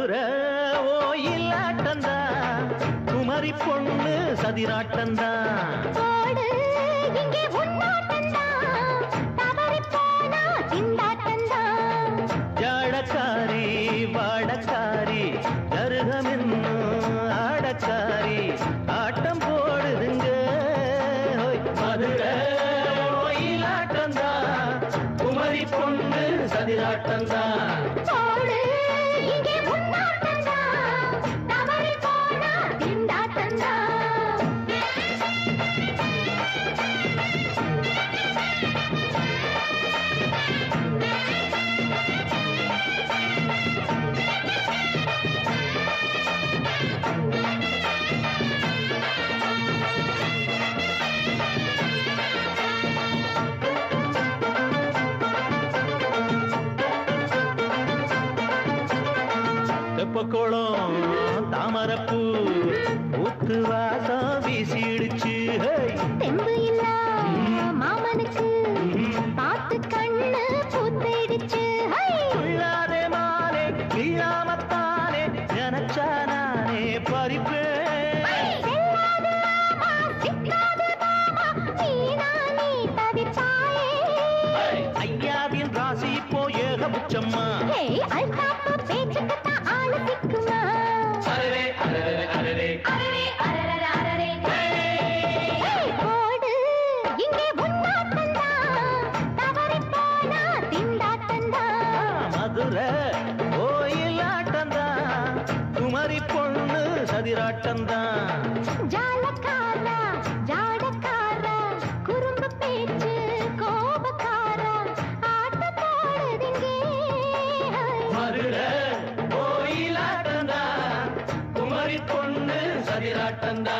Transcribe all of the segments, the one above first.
மதுரை ஓயிலாட்டந்தா குமரி பொண்ணு சதிராட்டந்தா ஜாடக்காரி வாடக்காரி ஜருகமென்னு ஆடக்காரி ஆட்டம் போடுதுங்க மதுரை ஓயிலாட்டந்தா குமரி பொண்ணு சதிராட்டந்தா தெப்பக்குளம் தாமரப்பூ ஊத்து வாசம் வீசிடுச்சு தெம்பு இல்ல மாமனுக்கு பார்த்து கண்ணு பூத்திடுச்சு உள்ளாதே மானே இல்லாமத்தானே நினைச்சா நானே பறிப்பேன் ஐயாவின் ராசி இப்போ ஏகபட்சம்மா மதுரை ஓயிலாட்டந்தா குமரி பொண்ணு சதிராட்டந்தா ஜாலக்காரா ஜாடக்காரா குறும்பு பேச்சு கோபக்காரா ஆட்ட போடுதிங்க மதுரை ஓயிலாட்டந்தா குமரி பொண்ணு சதிராட்டந்தா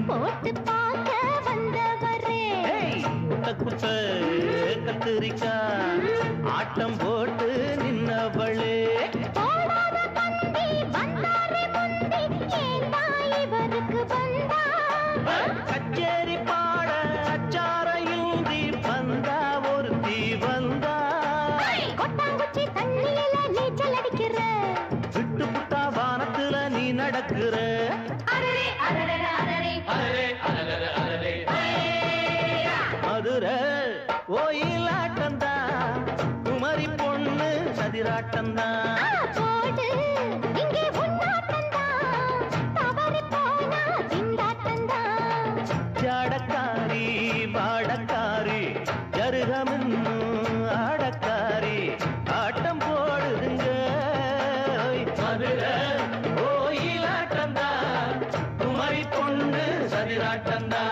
போட்டு பார்க்க வந்தவரே குத்த கத்திரிக்கா ஆட்டம் போட்டு நின்னவளே போடாத பந்தி வந்தாரே முந்தி ஏண்டா இவருக்கு வந்தா கச்சேரி பாட அச்சாரையுந்தி வந்தா ஒருத்தி வந்தா கொட்டாங்குச்சி தண்ணியில நீச்சல் அடிக்கிற விட்டு புட்டா வானத்துல நீ நடக்கிற மதுரை ஓயிலாட்டந்தா குமரி பொண்ணு சதிராட்டந்தா ஜாடக்காரி வாடக்காரி ஜருகமென்னு ஆடக்காரி ஆட்டம் போடுதுங்க மதுரை ஓயிலாட்டந்தா குமரி பொண்ணு சதிராட்டந்தா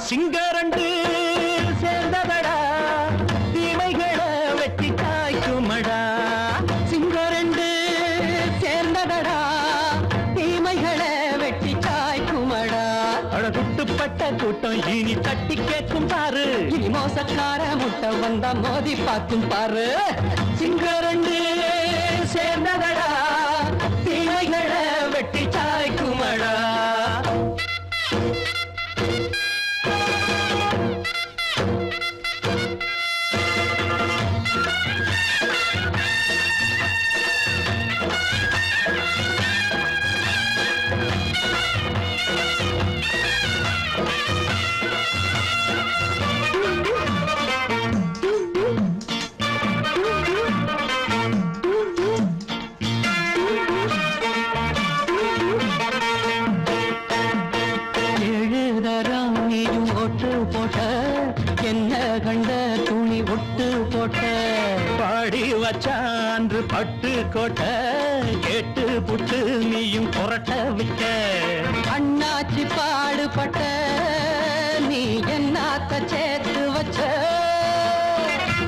சிங்கரண்டு சேர்ந்ததடா தீமைகளை வெட்டி காய்க்குமடா சிங்கரண்டு சேர்ந்ததடா தீமைகளை வெட்டி காய்க்குமடா அழகுட்டுப்பட்ட கூட்டம் இனி தட்டி கேட்கும் பாரு இனி மோசக்கார முட்டை வந்தா மோதி பார்க்கும் பாரு சிங்கரண்டு சேர்ந்ததடா மச்சான்று பட்டு கோட்டை கேட்டு புட்டு நீயும் புரட்ட விட்ட அண்ணாச்சி பாடுபட்ட நீ என்னாத்த சேர்த்து வச்ச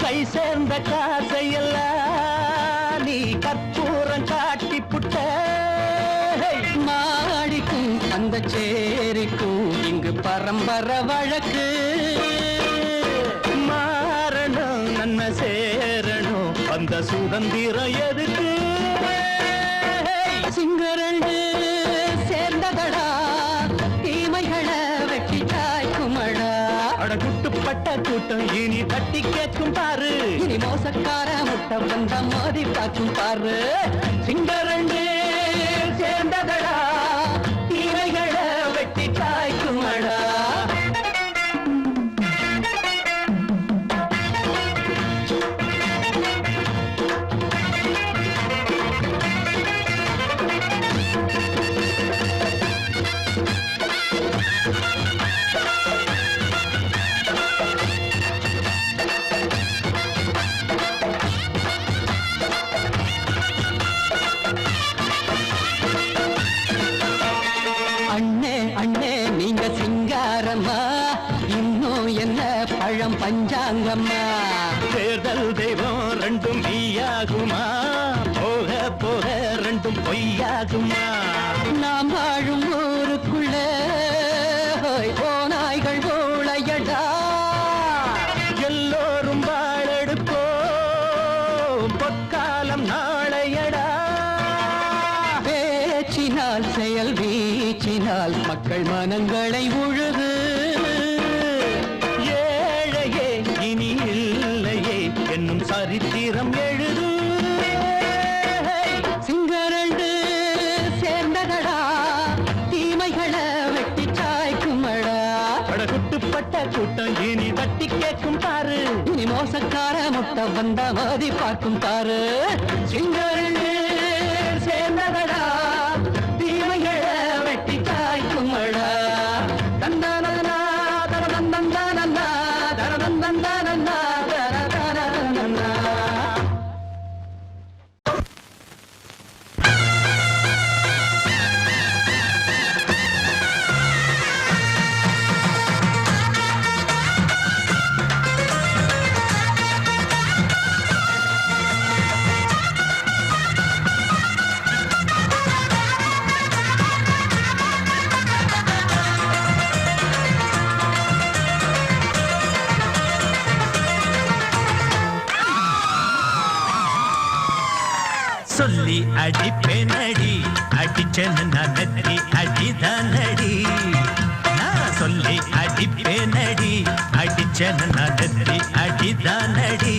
கை சேர்ந்த காசையெல்லாம் நீ கற்பூரம் காட்டி புட்ட மாடிக்கும் அந்த சேரிக்கும் இங்கு பரம்பரை வழக்கு மாறணும் நன்மை சேரணும் அந்த சுதந்திரம் எதுக்கு சிங்கரண்டு சேர்ந்ததடா தீமைகளை வெட்டி காய்க்குமடா அடகுட்டுப்பட்ட கூட்டம் இனி தட்டி கேட்கும் பாரு இனி மோசக்கார முட்டை வந்த மோதி பார்க்கும் பாரு சிங்கரண்டு சேர்ந்ததடா தீமைகளை வெட்டி காய்க்குமடா அண்ணே அண்ணே நீங்க சிங்காரம்மா இன்னும் என்ன பழம் பஞ்சாங்கம்மா தேர்தல் தெய்வம் ரெண்டும் மெய்யாகுமா போக போக ரெண்டும் பொய்யாகுமா நாம் வாழும் ஊருக்குள்ள ஓநாய்கள் ஊழையடா எல்லோரும் வாழெடுப்போம் பொற்காலம் நாளையடா பேச்சினால் செயல் வீச்சினால் மக்கள் மனங்களை உழுது ஏழையே இனி இல்லையே என்னும் சரித்திரம் எழுது சிங்கரண்டு சேர்ந்ததடா தீமைகளை வெட்டி சாய்க்குமடா படகுட்டுப்பட்ட கூட்டம் இனி தட்டி கேட்கும் பாரு இனி மோசக்கார முட்டை வந்த மோதி பார்க்கும் பாரு சிங்கரண்டு சேர்ந்ததடா தீமைகளை வெட்டி காய்க்குமடா தந்தனனா தரதந்தந்தனனா தரதந்தந்தனனா தரதந்தனனா சொல்லி அடிப்பேனடி அடிச்சேன்னு நான் நெத்தி அடிதானடி நான் சொல்லி அடிப்பேனடி அடிச்சேன்னு நான் நெத்தி அடிதானடி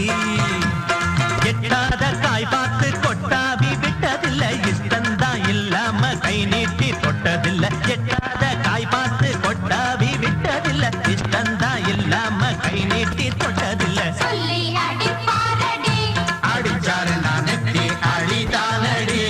எட்டாத காய் பார்த்து கொட்டாவி விட்டதில்லை இஷ்டந்தான் இல்லாம கை நீட்டி தொட்டதில்லை எட்டாத காய் பார்த்து கொட்டாவி விட்டதில்லை இஷ்டந்தான் இல்லாம கை நீட்டி தொட்டதில்லை சொல்லி அடிப்பாரடி அடிச்சாரு நான் நெத்தி அடிதானடி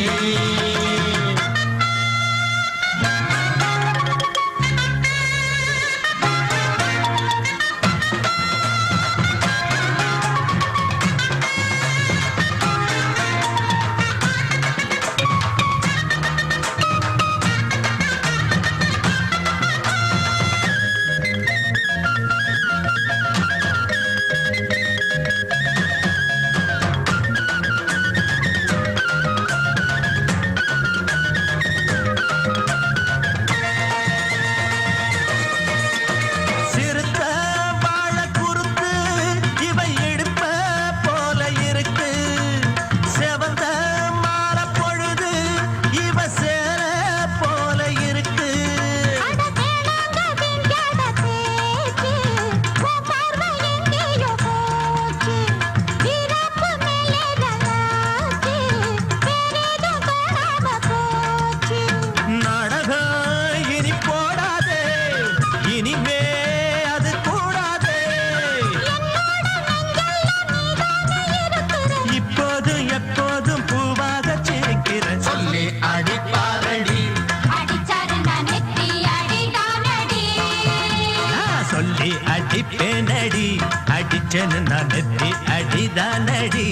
அடிப்பேனடி அடிச்சேன்னு நான் நெத்தி அடிதானடி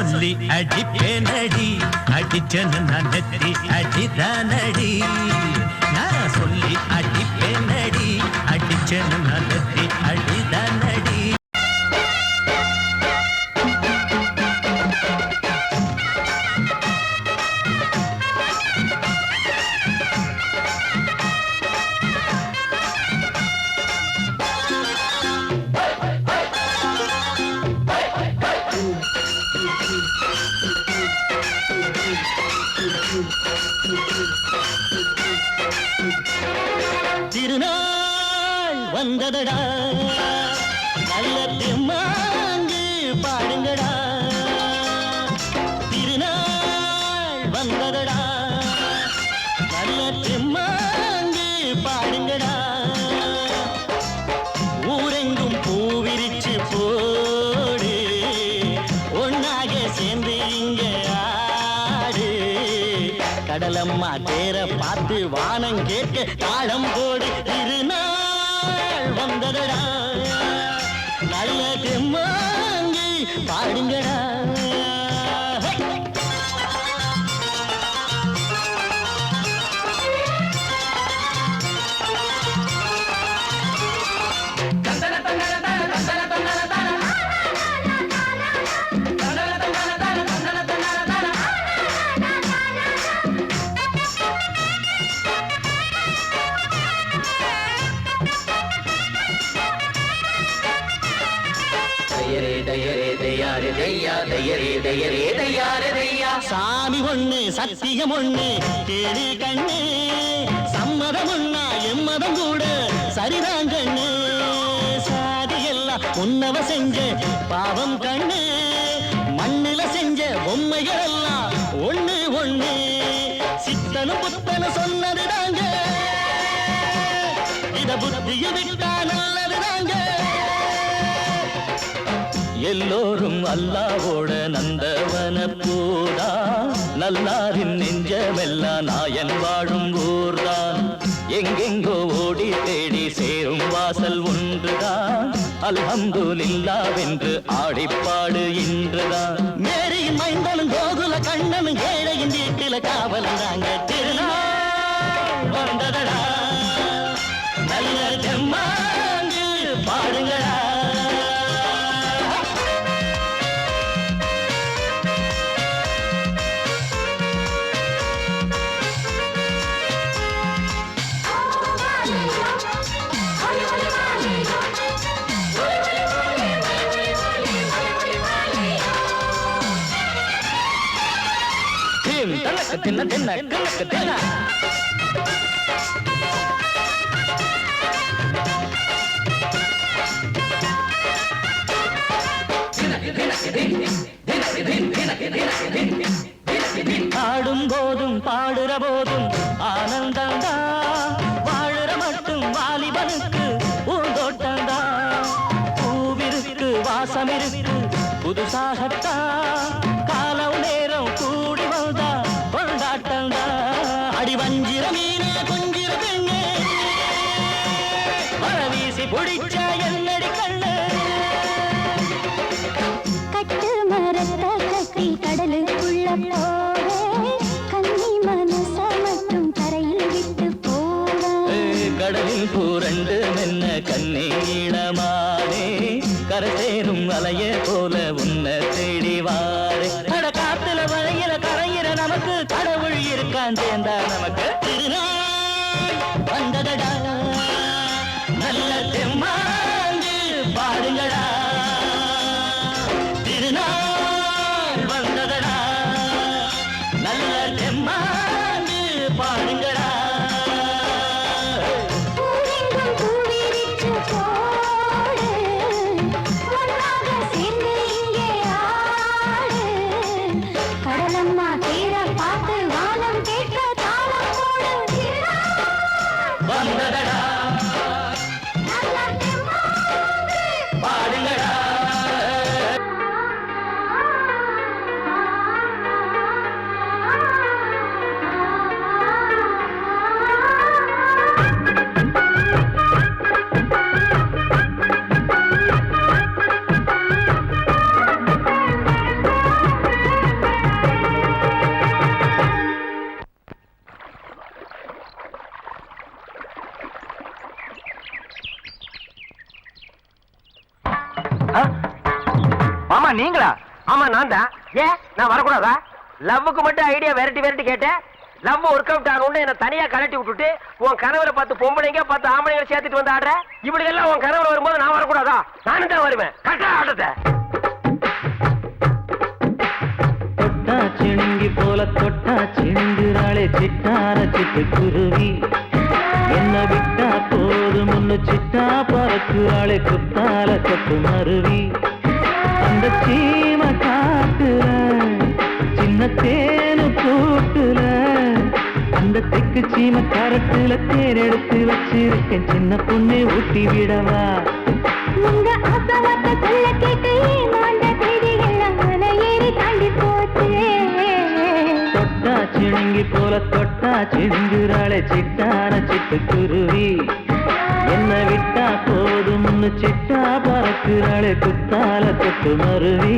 சொல்லி அடிப்பேனடி அடிச்சனு நான் நெத்தி அடிதானடி நான் சொல்லி அடிப்பேனடி அடிச்சனு நான் நெத்தி அடிதானடி திருநாள் வந்ததடா நல்ல திருமாங்கு பாடுங்கடா திருநாள் வந்ததடா நல்ல திருமாங்கு பாடுங்கடா ஊரெங்கும் பூவிரிச்சு போடு ஒன்னாக சேர்ந்து இங்க ஆடு கடலம்மா தேர பார்த்து வானம் கேட்க தாளம் போடு திருநாள் வந்ததடா நல்ல தெம்மாங்கி பாடுங்கடா சாமி ஒண்ணு சத்தியம் ஒண்ணு கேளு கண்ணு சம்மதம் ஒண்ணா எம்மதம் கூட சரிதான் கண்ணு சாதி எல்லாம் உன்னவ செஞ்ச பாவம் கண்ணு மண்ணில செஞ்ச பொம்மைகள் எல்லாம் ஒண்ணு ஒண்ணு சித்தனும் புத்தனும் சொன்னதுதாங்க இத புத்திய விட்டா நல்லதுதாங்க எல்லோரும் அல்லாவோட நந்தவன பூதா நல்லாரின் நெஞ்சமெல்லாம் நாயன் வாழும் ஊர்தான் எங்கெங்கோ ஓடி தேடி சேரும் வாசல் ஒன்றுதான் அல்ஹம்துலில்லாஹ்வென்று ஆடிப்பாடு இன்றுதான் மேரியின் மைந்தனும் கோகுல கண்ணனும் ஏழையின் வீட்டில காவலந்தாங்க திருநாள் வந்ததடா நல்ல தெம்மாங்கு பாடுங்களா தின்ன தின்ன கணக்கு தின்ன ஆடும் போதும் பாடுற போதும் ஆனந்தம் தான் வாழுற மட்டும் வாலிபனுக்கு பூந்தோட்டம்தான் பூவிருக்கு வாசம் இருக்கு புதுசாகத்தான் காலம் நேரம் கூடி வந்தா கொண்டாட்டம்தான் அடி வஞ்சிர மீனே கொஞ்சிர பெண்ணே வரவீசி பிடிச்ச என்னடி கண்ணு கட்டு மரத்த கட்டி கடலுக்குள்ள போவே கன்னி மனச மட்டும் கரையில் விட்டு போவே கடலில் பூரண்டு மென்ன கண்ணீடமானே கரை சேரும் அலைய போல உன்னை தேடி வாரே அட காத்துல வளையில கரையிற நமக்கு கடவுள் இருக்கான் சேர்ந்தா நமக்கு திருநாள் வந்ததடா நல்ல தெம்மாங்கு பாடுங்கடா திருநாள் வந்ததடா ஆமா நான் தான். ஏன் நான் வரக்கூடாதா? லவ்வுக்கு மட்டும் ஐடியா விரட்டி கேட்டேன். லவ் ஒர்க் அவுட் ஆகணும்னு என்ன தனியா கலட்டி விட்டுட்டு உன் கனவுல பார்த்து பொம்பளைங்க பார்த்து ஆம்பளைங்க சேர்த்துட்டு வந்து ஆடுற. இப்படி எல்லாம் உன் கனவுல வரும்போது நான் வரக்கூடாதா? நானும் தான் வருவேன். கரெக்டா ஆட்டத்தை தொட்டா சிணுங்கி போல தொட்டா சிணுங்குறாளே சிட்டார சிட்டு குருவி. என்ன விட்டா போதும் முன்னு சிட்டா பறக்குறாளே குத்தால கொத்து மருவி. அந்த சீம காட்டுல சின்ன தேனு கூட்டுல அந்த தெக்கு சீம கரட்டுல தேர் எடுத்து வச்சிருக்கேன் சின்ன பொண்ணு ஊட்டி விடவா. உங்க ஆசவாத்த சொல்ல கேட்டு மாண்ட தேடி எல்லாம் மலை ஏறி தாண்டி போச்சு. தொட்டா சிணுங்கி போல தொட்டா சிணுங்குறாளே சிட்டான சிட்டு குருவி. என்ன விட்டா போதும்னு சிட்டா பறக்குறாளே குத்தால கொத்து மருவி.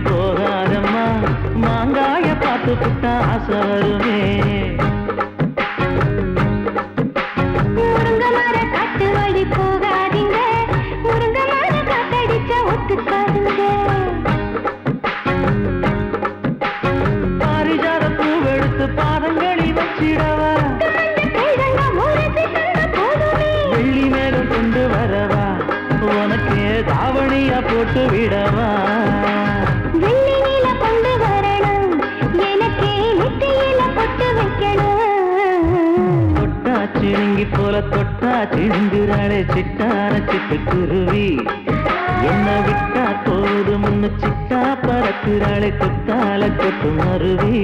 போகாதம்மா மாங்காய பார்த்து புட்டா ஆசை வருமே. முருங்க மர காட்டு வழி போகாதீங்க, முருங்க மர காத்தடிச்ச ஒத்துக்காதுங்க. பாரிஜாத பூவெடுத்து பாதங்களில் வச்சிடவா. வெள்ளி மேகம் கொண்டு வரவா, உனக்கு தாவணியா போட்டு விடவா. வெள்ளி நீல கொண்டு வரணும், எனக்கு நெத்தியில பொட்டு வைக்கணும். தொட்டா சிணுங்கி போல தொட்டா சிணுங்குறாளே சிட்டான சிட்டு குருவி. என்ன விட்டா போதும் முன்னு சிட்டா பறக்குறாளே குத்தால கொத்து மருவி.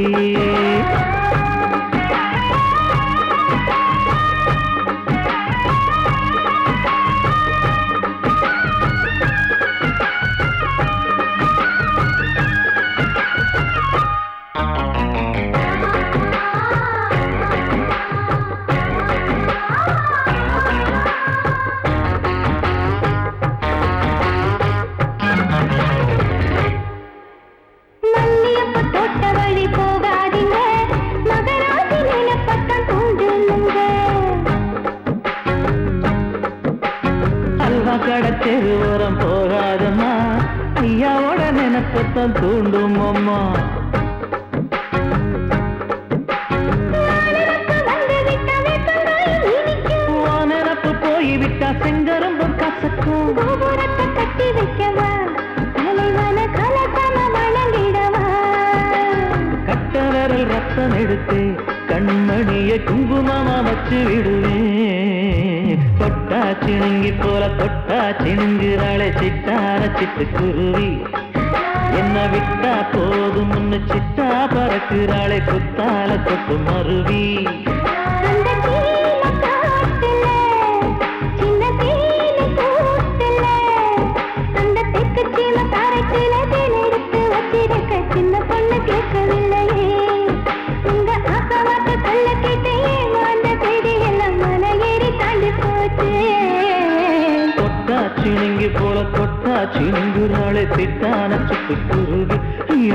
தெருவோரம் போகாதம்மா, ஐயாவோட நினைப்பத்தான் தூண்டும் அம்மா. நினப்பு போய்விட்டா செங்கரும்பும் கசக்கும். கட்டி வைக்கவா, தலைவன கலசம வணங்கிடவா. கட்ட விரல் ரத்தம் எடுத்து கண்மணிய குங்குமமா வச்சு விடுவேன். தொட்டா சிணுங்கி போல தொட்டா சிணுங்குறாளே சிட்டான சிட்டு குருவி. என்ன விட்டா போதும் முன்னு சிட்டா பறக்குறாளே குத்தால கொத்து மருவி. சின்ன பொண்ணு கேட்கவில்லையே, உங்க ஆசவாத்த சொல்ல கேட்டு ஏமாந்த தேடி எல்லாம் மலை ஏறி தாண்டி போச்சு. தொட்டா சிணுங்கி போல தொட்டா சிணுங்குறாளே சிட்டான சிட்டு குருவி.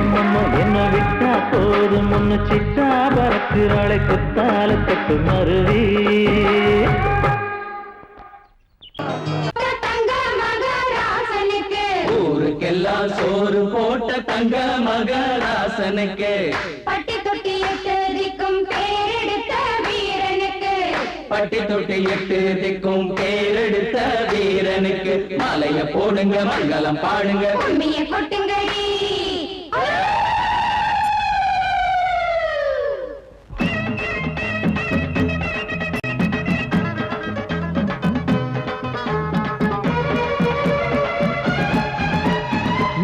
அம்மம்மா என்ன விட்டா போதும் முன்னு சிட்டா பறக்குறாளே குத்தால கொத்து மருவி. ஊருக்கெல்லாம் சோறு போட்ட தங்க மகராசனுக்கு, பட்டி தொட்டி எட்டு திக்கும் பேரெடுத்த வீரனுக்கு, பட்டி தொட்டி எட்டு திக்கும் பேரெடுத்த வீரனுக்கு மாலைய போடுங்க மங்களம் பாடுங்க கும்மிய கொட்டுங்கடி.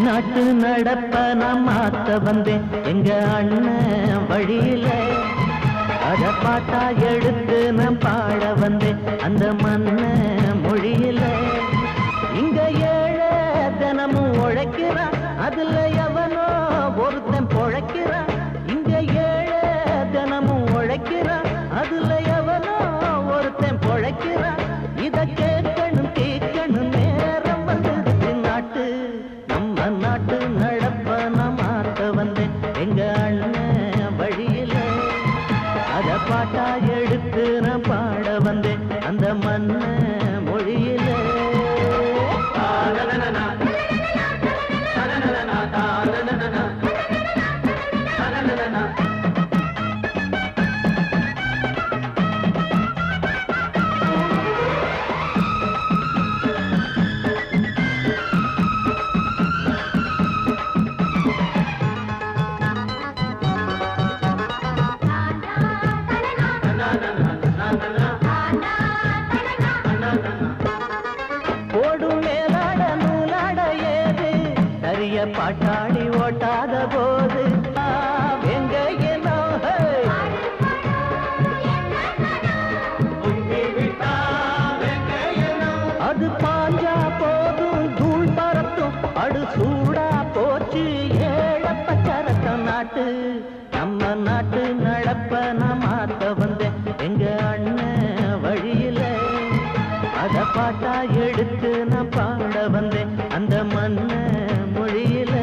நாட்டு நடப்ப நான் மாத்த வந்தேன் எங்க அண்ணன் வழியில. அத பாட்டா எடுத்து நான் பாட வந்தேன் அந்த மண்ண மொழியில. இங்க ஏழை தினமும் உழைக்கிறான், அதுல எவனோ ஒருத்தன் பொழைக்கிறான். இங்க ஏழை தினமும் உழைக்கிறான், அதுல எவனோ ஒருத்தன் பொழைக்கிறான். இத கேட்கணும் கேட்கணும் நேரம் வந்துடுச்சு. நாட்டு நம்ம நாட்டு நடப்ப நான் மாத்த வந்தேன் எங்க அண்ணன் வழியில. அத பாட்டா எடுத்து நான் பாட வந்தேன் அந்த மண்ண மொழியில. ஓடும் மேலாட நூலாட ஏது நிறைய பாட்டாளி ஓட்டாத போது எங்க ஏனோ அது பாஞ்சா போதும் தூள் பறத்தும் அடு சூடா போச்சு ஏழப்பச்சரத்த நாட்டு. நம்ம நாட்டு நடப்ப நான் மாத்த வந்தேன் எங்க அண்ணன் வழியில. அத பாட்டா எடுத்து நான் பாட வந்தேன் அந்த மண்ண மொழியில.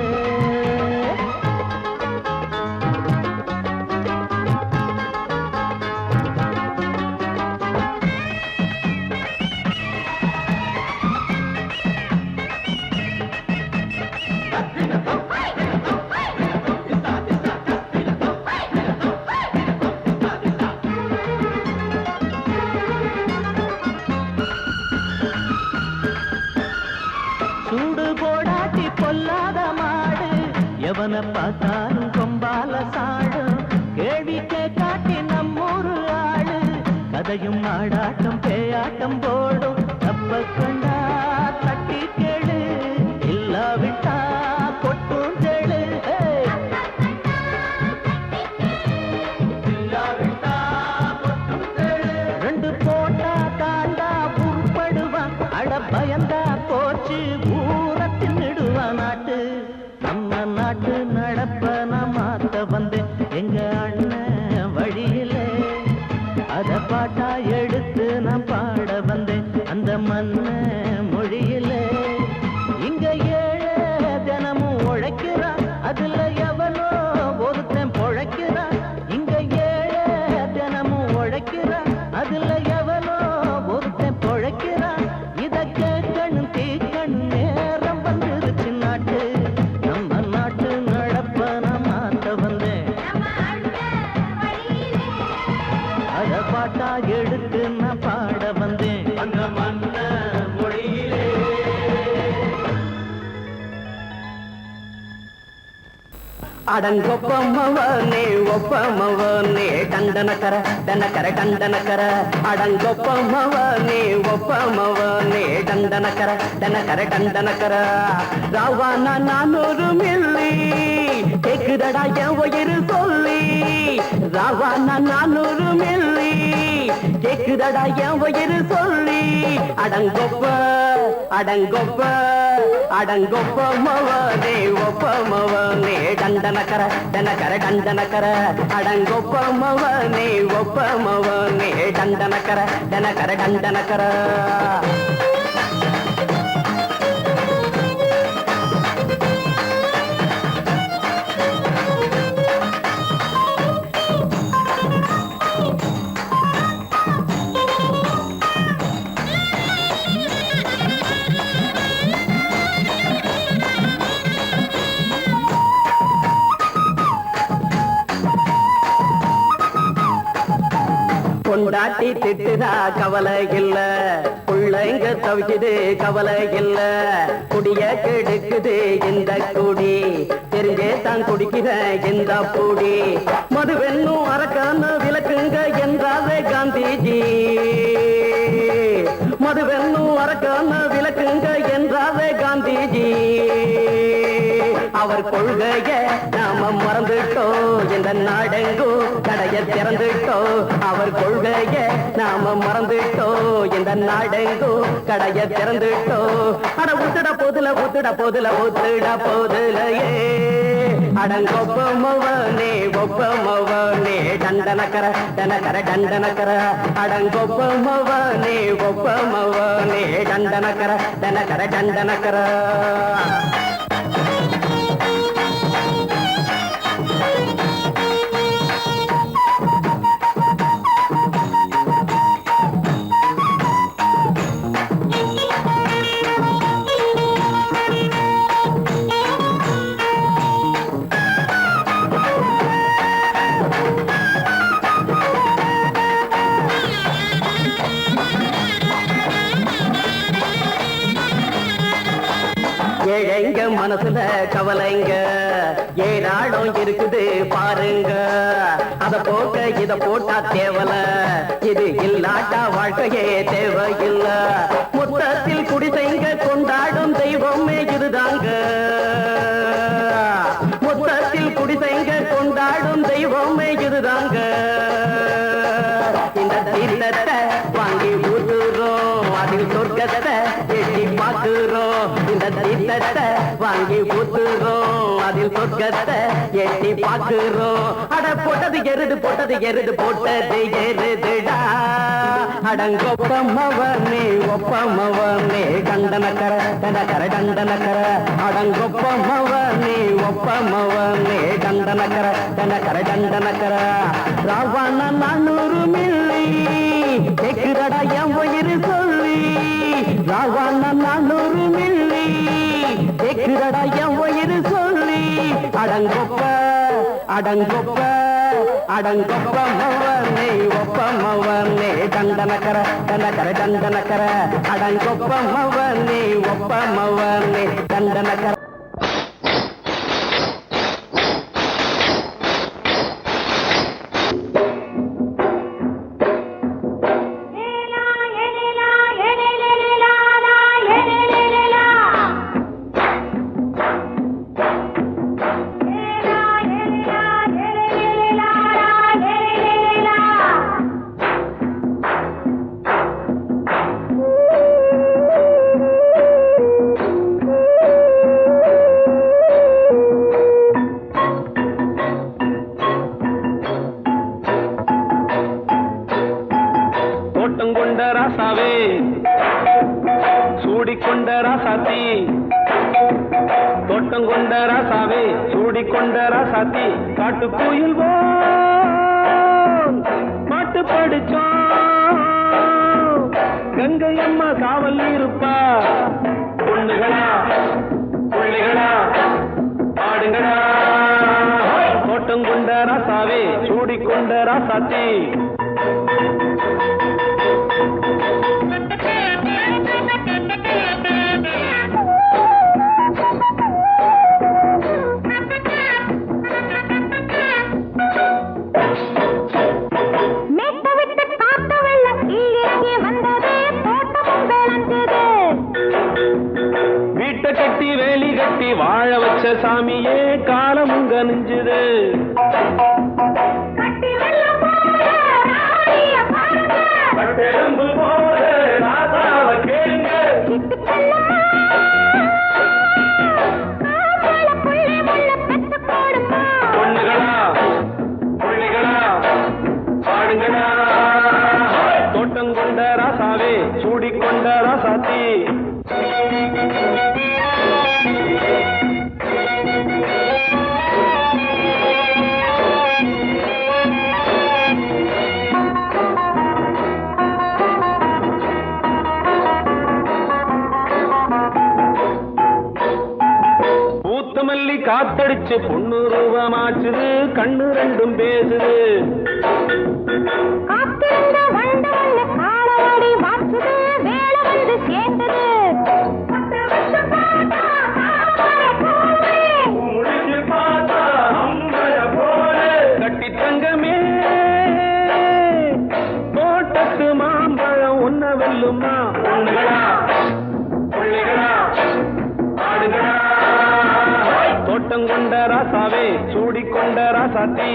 சூடு போடாட்டி பொல்லாத மாடு எவனை பார்த்தாலும் கொம்பால சாடும். கேள்வி கேட்காட்டி நம்மூரு ஆளு கதையும் ஆடாட்டம் பேயாட்டம் போடும். தப்ப கண்டா தட்டி கேளு, இல்லாவிட்டா கொட்டும் கேளு. ரெண்டு போட்டா தாண்டா உருப்படுவான், அட பயந்தா போச்சு ஊரத்தில் நிடுவான் நாட்டு. நம்ம நாட்டு நடப்ப நான் மாத்த வந்தேன் எங்க அண்ணன் வழியில. அத பாட்டா எடுத்து நான் பாட வந்தேன் அந்த மண்ண மொழியில. இங்க ஏழை தினமும் உழைக்கிறான், அதுல எவனோ ஒருத்தன் பொழைக்கிறான். இங்க ஏழை தினமும் உழைக்கிறான், அதுல எவனோ ஒருத்தன் பொழைக்கிறான். இத கேட்கணும் கேட்கணும் நேரம் வந்துருச்சு. நாட்டு நம்ம நாட்டு நடப்ப நான் மாத்த வந்தேன் அத பாட்டா எடுத்து நான் பாட வந்தேன் அந்த மண்ண மொழியிலே. அடங்கொப்பமவனே ஒப்பமவனே டண்டனக்கர டனக்கர டண்டனக்கர. அடங்கொப்பமவனே ஒப்பமவனே டண்டனக்கர டனக்கர டண்டனக்கர. ராவானா 400 மில்லி கேக்குதடா என் உயிர் சொல்லி. ராவானா 400 மில்லி கேக்குதடா என் உயிர் சொல்லி. அடங்கொப்ப அடங்கொப்ப அடங்கொப்பமவனே ஒப்பமவனே டண்டனக்கர டனக்கர டண்டனக்கர. அடங்கொப்பமவனே ஒப்பமவனே டண்டனக்கர டனக்கர டண்டனக்கர. பொண்டாட்டி திட்டுதா கவலை இல்ல, பிள்ளைங்க தவிக்குது கவலை இல்ல. குடிய கெடுக்குது இந்த குடி, தெரிஞ்சே தான் குடிக்கிற இந்த பூடி. மதுவென்னும் அரக்கான விளக்குங்க என்றாரே காந்திஜி. மதுவென்னும் அரக்கான விளக்குங்க என்றாரே காந்திஜி. அவர் கொள்கைய நாம மறந்துட்டோம் இந்த நாடெங்கும் கடைய திறந்துட்டோம் அவர் கொள்கைய நாம மறந்துட்டோம் இந்த நாடெங்கும் கடைய திறந்துட்டோம் அட ஊத்துட போதுல ஊத்துட போதுல ஊத்துட போதுலையே அடங்கொப்பமவனே ஒப்பமவனே டண்டனக்கர டனக்கர டண்டனக்கர அடங்கொப்பமவனே ஒப்பமவனே டண்டனக்கர டனக்கர டண்டனக்கர ஏழைங்க மனசுல கவலைங்க ஏராளம் இருக்குது பாருங்க அத போக்க இத போட்டா தேவல இது இல்லாட்டா வாழ்க்கையே தேவையில்ல மொத்தத்தில் குடிசைங்க கொண்டாடும் தெய்வமே இதுதாங்க மொத்தத்தில் குடிசைங்க கொண்டாடும் தெய்வமே இதுதாங்க இந்த தீர்த்தத்தை வாங்கி ஊத்துறோம் அதில் சொர்க்கத்தை எட்டி பார்க்கிறோம் இந்த தீர்த்தத்தை வாங்கி ஊத்துறோம் அதில் சொர்க்கத்தை எட்டி பார்க்கிறோம் அட போட்டது எருது போட்டது எருதுடா அடங்கொப்பமவனே ஒப்பமவனே கண்டனக்கர கண்டனக்கர கண்டனக்கர அடங்கொப்பமவனே ஒப்பமவனே கண்டனக்கர கண்டனக்கர கண்டனக்கர ராவண 400 மில்லி கேக்குறடா என் உயிர் சொல்லி ராவண 400 மில்லி கேக்குறடா என் உயிர் சொல்லி அடங்கொப்ப அடங்கொப்ப அடங்கொப்பமவனே ஒப்பமவனே டண்டனக்கர டண்டனக்கர டண்டனக்கர அடங்கொப்பமவனே ஒப்பமவனே டண்டனக்கர சூடிக்கொண்ட ராசாத்தி தோட்டம் கொண்ட ராசாவே சூடிக்கொண்ட ராசாத்தி காட்டு கோயில் பாட்டு படிச்சோம் கங்கை அம்மா காவல் இருப்பா பொண்ணுகளா புள்ளிகளா பாடுங்களா தோட்டம் கொண்ட ராசாவே சூடிக்கொண்ட ராசாத்தி கட்டி வேலி கட்டி வாழ வச்ச சாமியே காலம் உங்க நெஞ்சுது பொண்ணுகளா புள்ளிகளா பாடுங்களா தோட்டம் கொண்ட ராசாவே சூடிக்கொண்ட ராசாத்தி மல்லி காத்தடிச்சு பொண்ணு ரூபமாச்சுது கண்ணு ரெண்டும் பேசுது கட்டி தங்கமே தோட்டத்து மாம்பழம் உன்ன வெல்லுமா பொண்ணுகளா புள்ளிகளா ஆடுகளா கொண்ட ராசாத்தி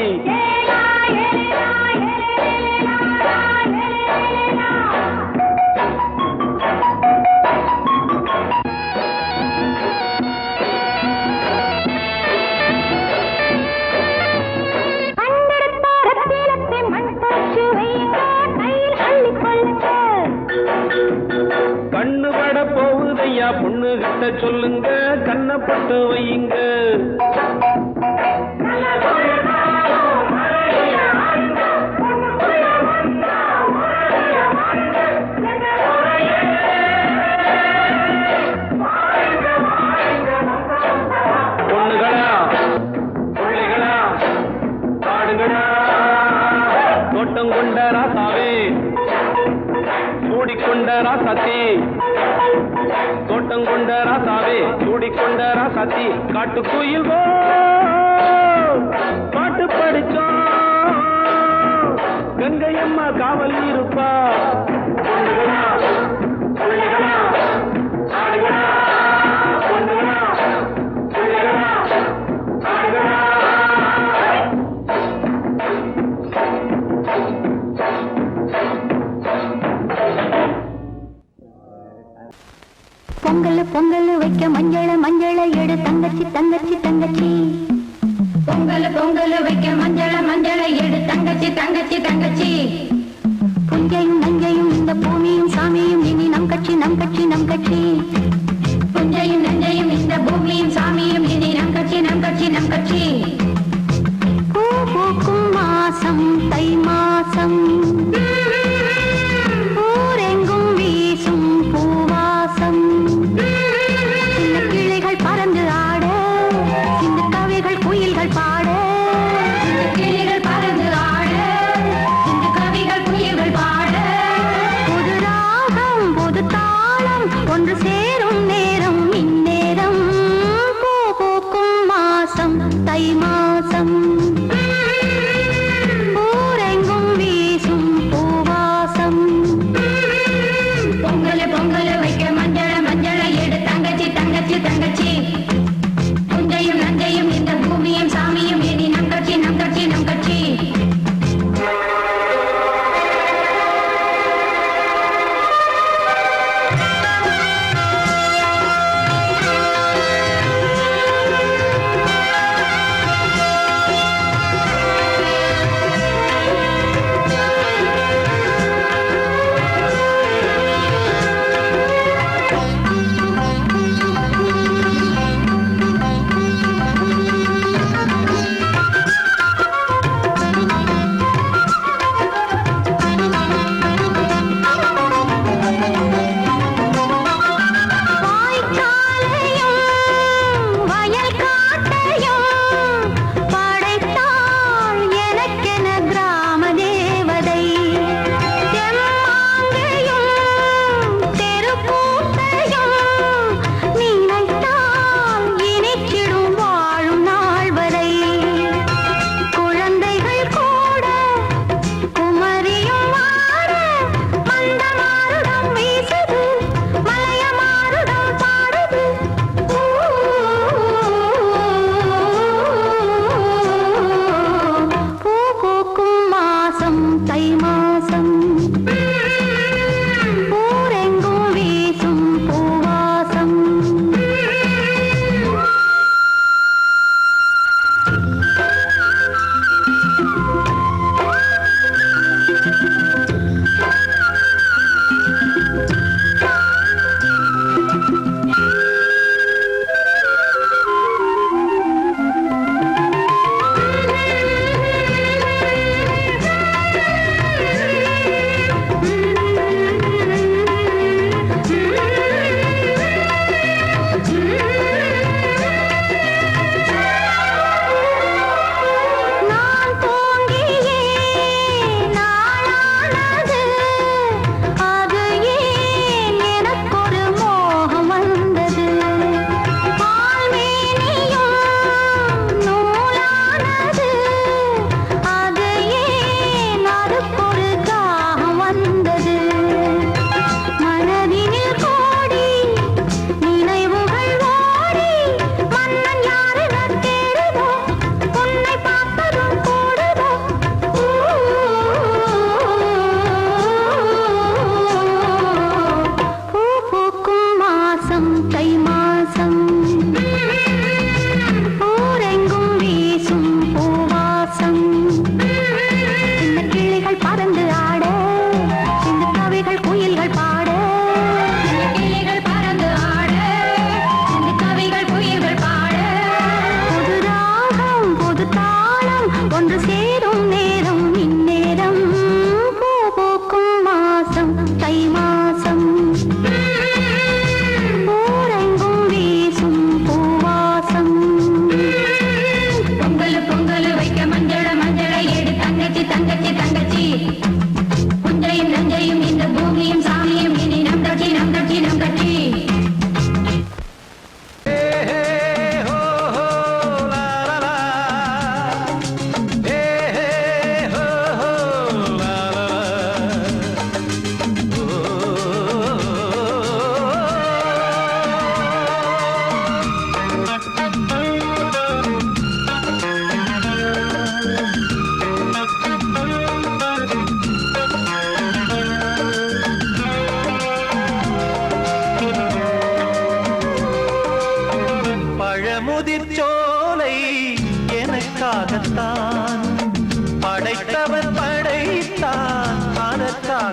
கண்ணு பட போகுதையா பொண்ணு கிட்ட சொல்லுங்க கண்ணப்பட்டு வையுங்க பொண்ணுகளா பிள்ளைகளா பாடுங்களா தோட்டம் கொண்ட ராசாவே சூடிக்கொண்ட ராசாத்தி தோட்டம் கொண்ட ராசாவே சூடிக்கொண்ட ராசாத்தி காட்டுக்குயில் பாட்டு படிச்சோம் கங்கையம்மா காவல் இருப்பா பொண்ணுகளா பிள்ளைகளா ஆடுகளா பொண்ணுகளா பிள்ளைகளா ஆடுகளா பொங்கல் பொங்கல் வைக்க மஞ்சள எடு தங்கச்சி தங்கச்சி தங்கச்சி பொங்கல் பொங்கல் வைக்க மஞ்சள எடு தங்கச்சி தங்கச்சி தங்கச்சி புஞ்சையும் நஞ்சையும் இந்த பூமியும் சாமியும் இனி நம் கட்சி நம் கட்சி நம் கட்சி புஞ்சையும் நஞ்சையும் இந்த பூமியும் சாமியும் இனி நம் கட்சி நம் கட்சி நம் கட்சி பூ பூக்கும் மாசம் தை மாசம் ஊரெங்கும் வீசும் பூவாசம் சின்ன கிளைகள் பறந்து ஆட சின்ன கவிகள் குயில்கள் பாட சின்ன கிளைகள் பறந்து ஆட சின்ன கவிகள் குயில்கள் பாட புது ராகம் புது தாளம் ஒன்று சேர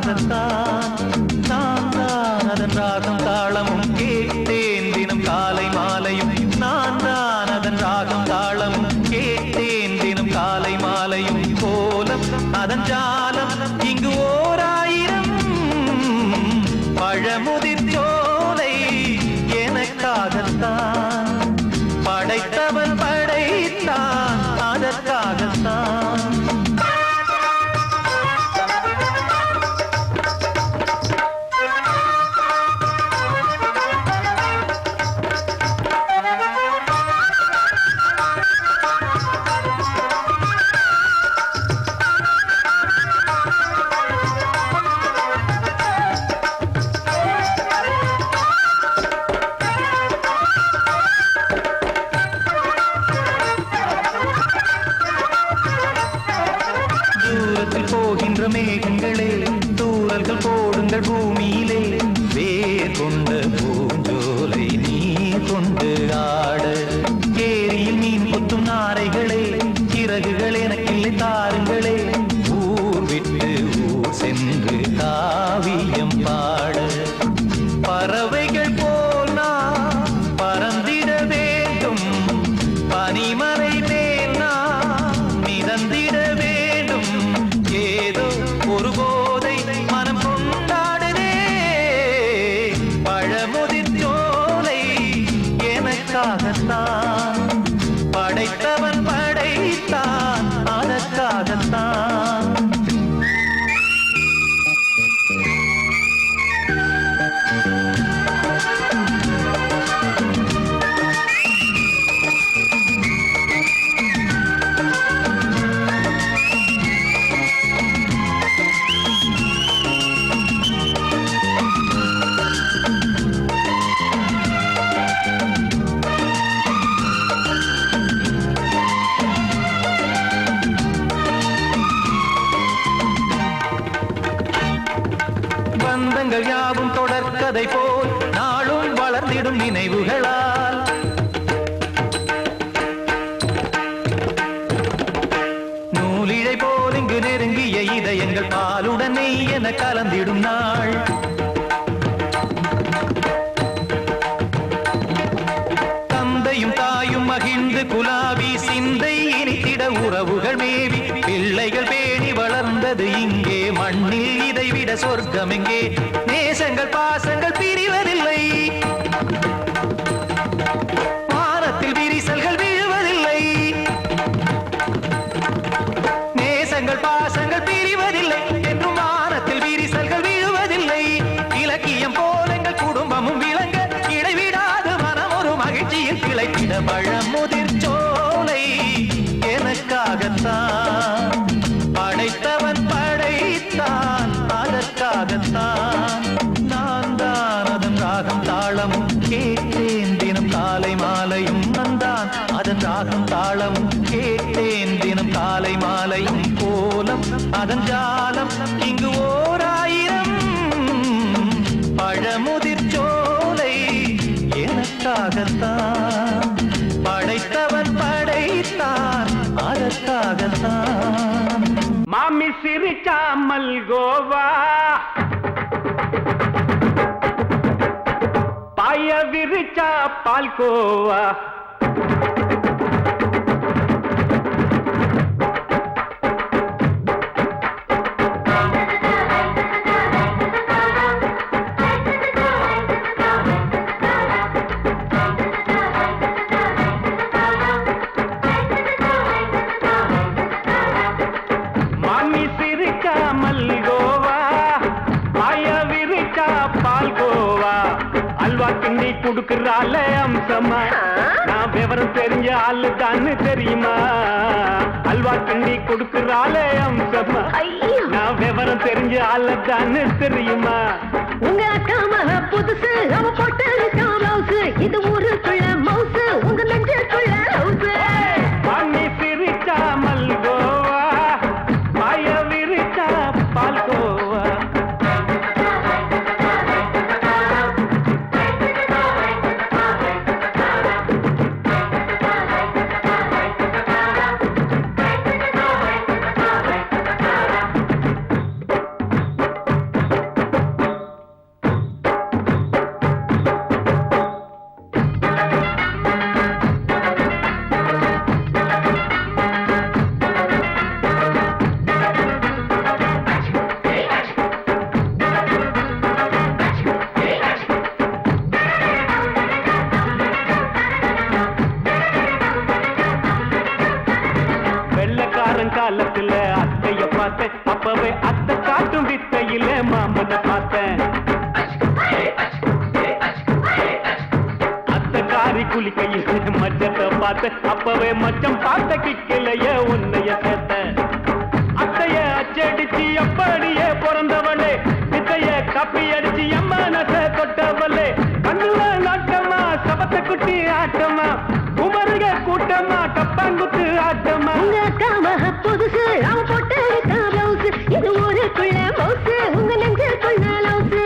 எனக்காகத்தான் நான் தான் அதன் ராகம் தாளமும் கேட்டேன் தினம் காலை மாலையும் நான் தான் அதன் ராகம் தாளமும் கேட்டேன் தினம் காலை மாலையும் கோலம் அதன் ஜாலம் இங்கு ஓர் ஆயிரம் பழமுதிர் சோலை எனக்காகத்தான் படைத்தவன் படைத்தான் அதற்காகத்தான் போகின்ற மேகங்களே தூரல்கள் போடுங்கள் பூமியிலே வேர் கொண்ட பூஞ்சோலை நீ கொண்டு ஆட ஏரியில் மீன் கொத்தும் நாரைகளே சிறகுகள் எனக்கில்லை தாருங்களே ஊர் விட்டு ஊர் சென்று காவியம் பாட பறவைகள் போல் நான் பறந்திட வேண்டும் பனிமலை மேல் நான் மிதந்திட வேண்டும் ஏதோ ஒரு போதை மனம் கொண்டாடுதே பழமுதிர் சோலை எனக்காகத்தான் படைத்தவன் படைத்தான் அதற்காகத்தான் பந்தங்கள் யாவும் தொடர்கதை போல் நாளும் வளர்ந்திடும் நினைவுகளால் நூலிழை போல் இங்கு நெருங்கிய இதயங்கள் பாலுடன் நெய் என கலந்திடும் நாள் தந்தையும் தாயும் மகிழ்ந்து குலாவி சிந்தை இனித்திட உறவுகள் மேவி பிள்ளைகள் பேணி வளர்ந்தது இங்கே மண்ணில் இதைவிட சொர்க்கம் எங்கே நேசங்கள் பாசங்கள் பிரிவதில்லை வானத்தில் விரிசல்கள் விழுவதில்லை நேசங்கள் பாசங்கள் பிரிவதில்லை என்றும் வானத்தில் விரிசல்கள் விழுவதில்லை இலக்கியம் போல எங்கள் குடும்பமும் விளங்க இடைவிடாது மனம் ஒரு மகிழ்ச்சியில் கிளைத்திட பழமுதிர் சோலை எனக்காகத்தான் படைத்தவன் படைத்தான் அதற்காகத்தான் நான் தான் அதன் ராகம் தாளமும் கேட்டேன் தினம் காலை மாலையும் நந்தான் அதன் ராகம் தாளமும் கேட்டேன் தினம் காலை மாலையும் கோலம் அதன் ஜாலம் இங்கு ஓர் ஆயிரம் பழமுதிர் சோலை எனக்காகத்தான் படைத்தவன் படைத்தான் அதற்காகத்தான் மாமி சிரிச்சா மல்கோவா பாய விரிச்சா பால்கோவா கிண்டி குடுக்கறால அம்சமா நான் விவரம் தெரிஞ்ச ஆளு தான்னு தெரியுமா அல்வா கிண்டி குடுக்கறால அம்சமா நான் விவரம் தெரிஞ்ச ஆளு தான்னு தெரியுமா உங்க அக்கா மக புதுசு அவ போட்டு மவுசு இது ஊருக்குள்ள மவுசு உங்க நெஞ்சுக்குள்ள ஹவுசு பண்ணி சிரிச்சா மல்கோவா பாய விரிச்சா பால்கோவா மாமனை பார்த்தேன் அத்தை காரி குளிக்கையில் மச்சத்தை பார்த்தேன் அப்பவே மச்சம் பார்த்த கிக்கலைய உன்னைய சேர்த்த அத்தைய அச்சடிச்சு அப்படியே பிறந்தவளே வித்தைய கப்பி அடிச்சு எம்மனச தொட்டவளே கண்ணுல நாட்டமா சபத்தை குட்டி ஆட்டமா குமருக கூட்டமா கப்பாங்குத்து ஆட்டமா உங்க அக்காம புதுசு அவ போட்டு பிளவுஸ் இது ஊருக்குள்ள மவுசு உங்க நெஞ்சுக்குள்ள லவுசு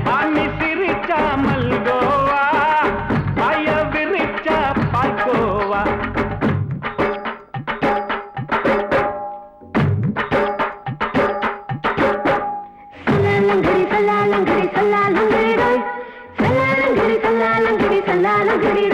பாணி சிரிச்சா மல்கோவா பாய விரிச்சா பாய்கோவா சல்லாலங்கடி சல்லாலங்கடி சல்லாலங்கடி சல்லாலங்கடி சல்லாலங்கடி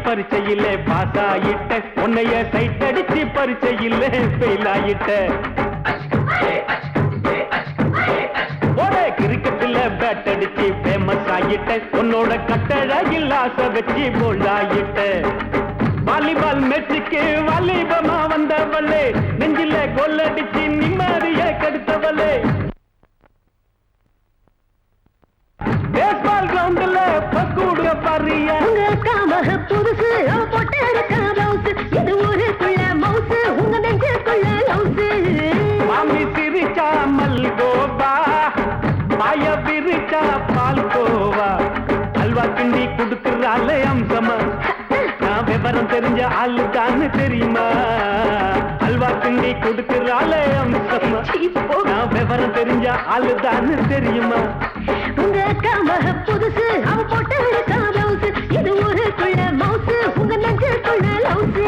பரிச்சையிலே பாஸ் ஆயிட்ட உன்னைய சைட் அடிச்சு பரிச்சையிலே ஃபெயில் ஆயிட்ட கிரிக்கெட்ல பேட் அடிச்சு ஃபேமஸ் ஆயிட்ட உன்னோட கட்டழகில் ஆசை வச்சு போல்ட் ஆயிட்ட வாலிபால் மேட்சுக்கு வாலிபமா வந்தவளே நெஞ்சில கோல் அடிச்சு நிம்மதிய கெடுத்தவளே பேஸ்பால் கிரவுண்ட்ல பக்கூடுக பாரியா உங்க காம புதுசு அவ போட்டு பிளவுஸ் இது ஊருக்குள்ள மவுசு உங்க நெஞ்சுக்குள்ள லவுசு மாமி சிரிச்சா மல்கோவா பாய விரிச்சா பால்கோவா அல்வா கிண்டி குடுக்கறால அம்சமா நான் விவரம் தெரிஞ்ச ஆளு தான்னு தெரியுமா அல்வா கிண்டி குடுக்கறால அம்சமா நான் விவரம் தெரிஞ்ச ஆளு தான்னு தெரியுமா உங்க காம புதுசு அவ போட்டு பிளவுஸ் இது ஊருக்குள்ள மவுசு உங்க நெஞ்சுக்குள்ள லவுசு